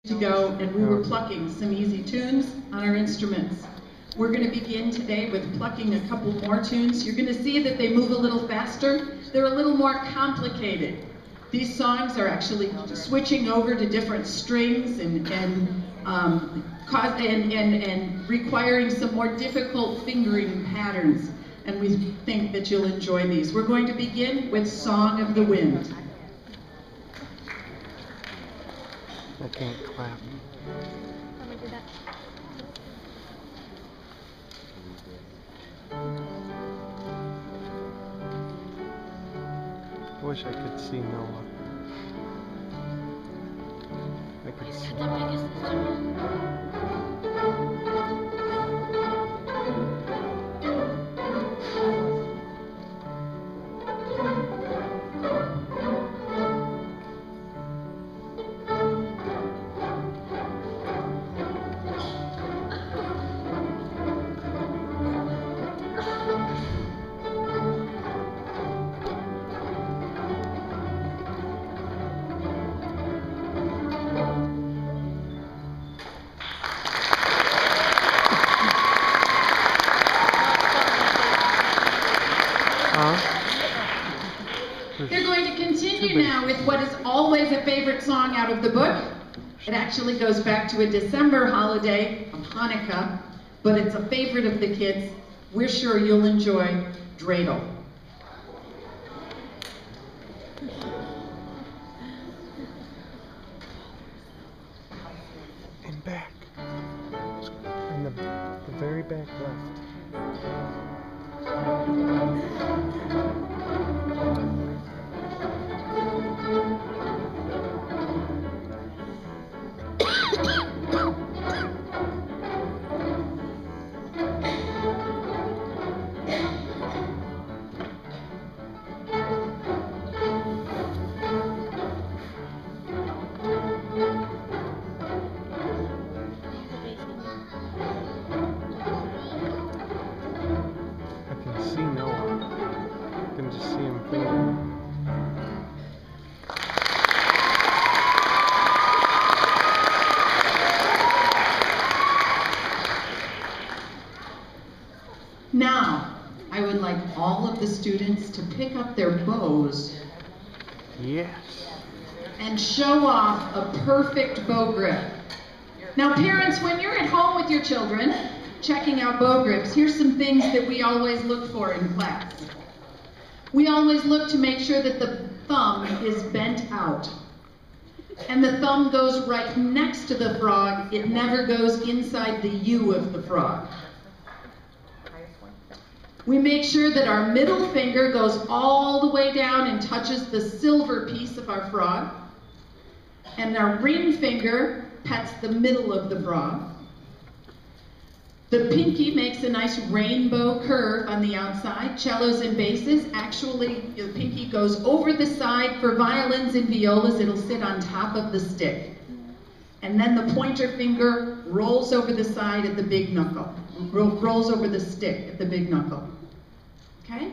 to go, and we were plucking some easy tunes on our instruments. We're going to begin today with plucking a couple more tunes. You're going to see that they move a little faster. They're a little more complicated. These songs are actually switching over to different strings and requiring some more difficult fingering patterns. And we think that you'll enjoy these. We're going to begin with Song of the Wind. I can't clap. Let me do that. I wish I could see Noah. I could see. The biggest instrument. They're going to continue now with what is always a favorite song out of the book. It actually goes back to a December holiday of Hanukkah, but it's a favorite of the kids. We're sure you'll enjoy Dreidel. And back. In the very back left. I can see Noah. I can just see him fingering. Now, I would like all of the students to pick up their bows Yes. and show off a perfect bow grip. Now parents, when you're at home with your children, checking out bow grips, here's some things that we always look for in class. We always look to make sure that the thumb is bent out. And the thumb goes right next to the frog. It never goes inside the U of the frog. We make sure that our middle finger goes all the way down and touches the silver piece of our frog. And our ring finger pets the middle of the frog. The pinky makes a nice rainbow curve on the outside. Cellos and basses, actually the pinky goes over the side. For violins and violas, it'll sit on top of the stick. And then the pointer finger rolls over the side at the big knuckle. Rolls over the stick at the big knuckle. Okay?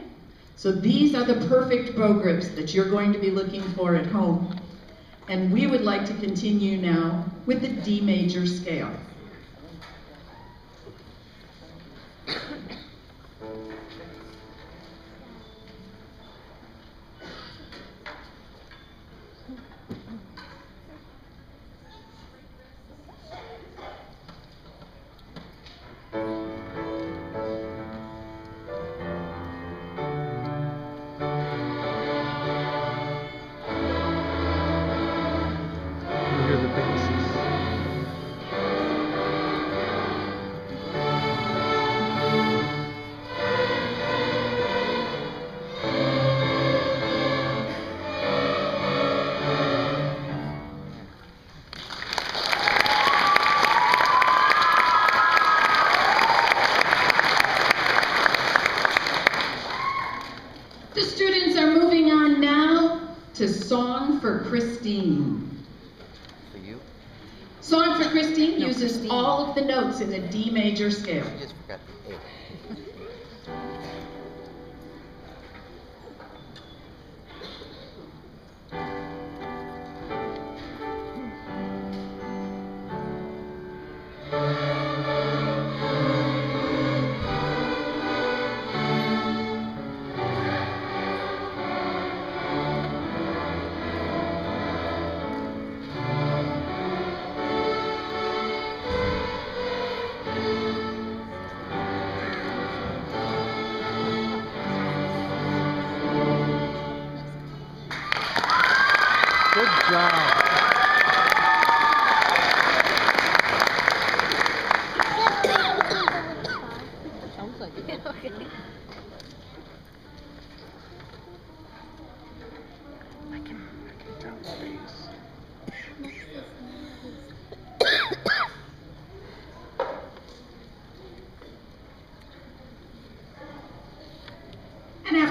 So these are the perfect bow grips that you're going to be looking for at home. And we would like to continue now with the D major scale. You hear the basses. The students are moving on now to Song for Christine. For you? Song for Christine No, uses Christine. all of the notes in the D major scale. I just forgot the A.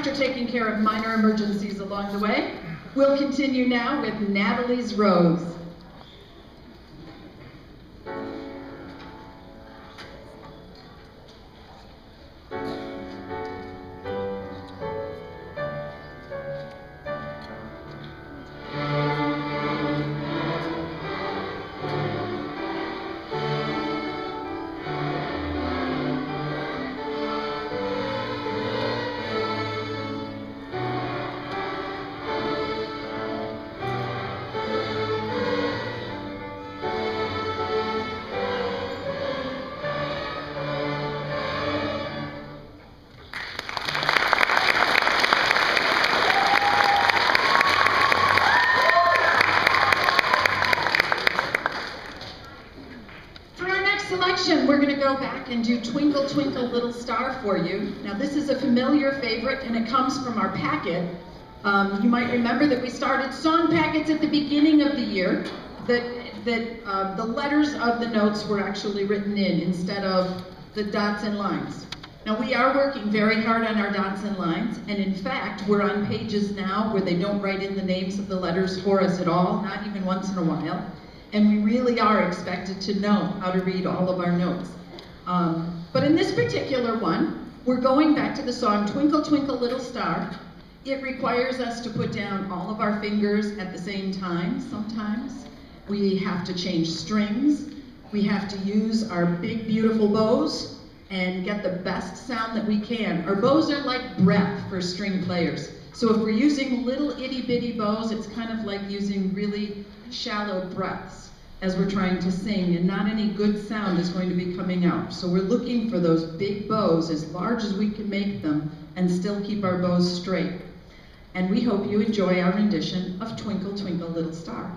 after taking care of minor emergencies along the way, we'll continue now with Natalie's Rose. Selection, we're going to go back and do Twinkle Twinkle Little Star for you. Now this is a familiar favorite and it comes from our packet. You might remember that we started song packets at the beginning of the year that the letters of the notes were actually written in instead of the dots and lines. Now we are working very hard on our dots and lines, and in fact we're on pages now where they don't write in the names of the letters for us at all, not even once in a while. And we really are expected to know how to read all of our notes. But in this particular one, we're going back to the song Twinkle Twinkle Little Star. It requires us to put down all of our fingers at the same time sometimes. We have to change strings. We have to use our big, beautiful bows and get the best sound that we can. Our bows are like breath for string players. So if we're using little itty bitty bows, it's kind of like using really shallow breaths as we're trying to sing, and not any good sound is going to be coming out. So we're looking for those big bows, as large as we can make them, and still keep our bows straight. And we hope you enjoy our rendition of Twinkle Twinkle Little Star.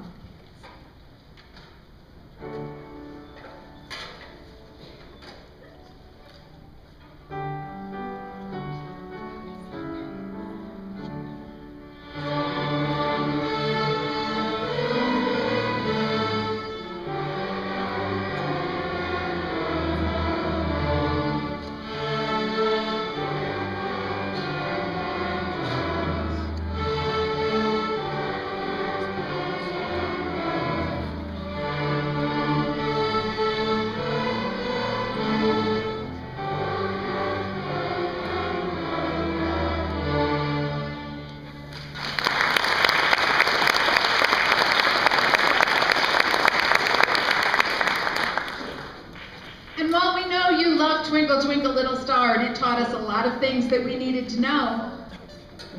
And while we know you love Twinkle Twinkle Little Star and it taught us a lot of things that we needed to know,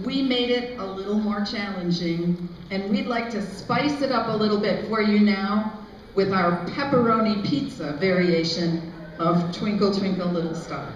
we made it a little more challenging, and we'd like to spice it up a little bit for you now with our pepperoni pizza variation of Twinkle Twinkle Little Star.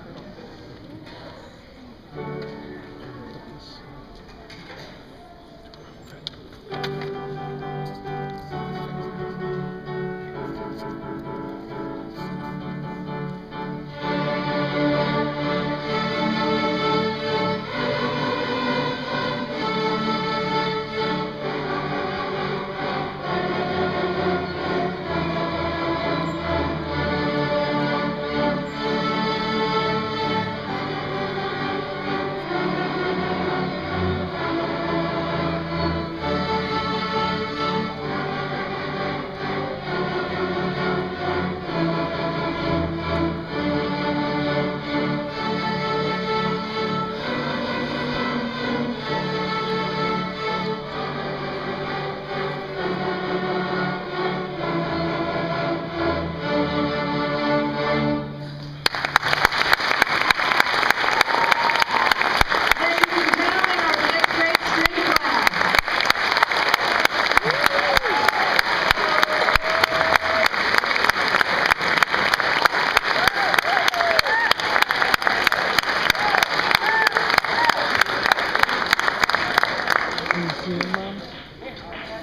Did you see it, Mom?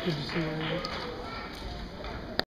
Did you see it?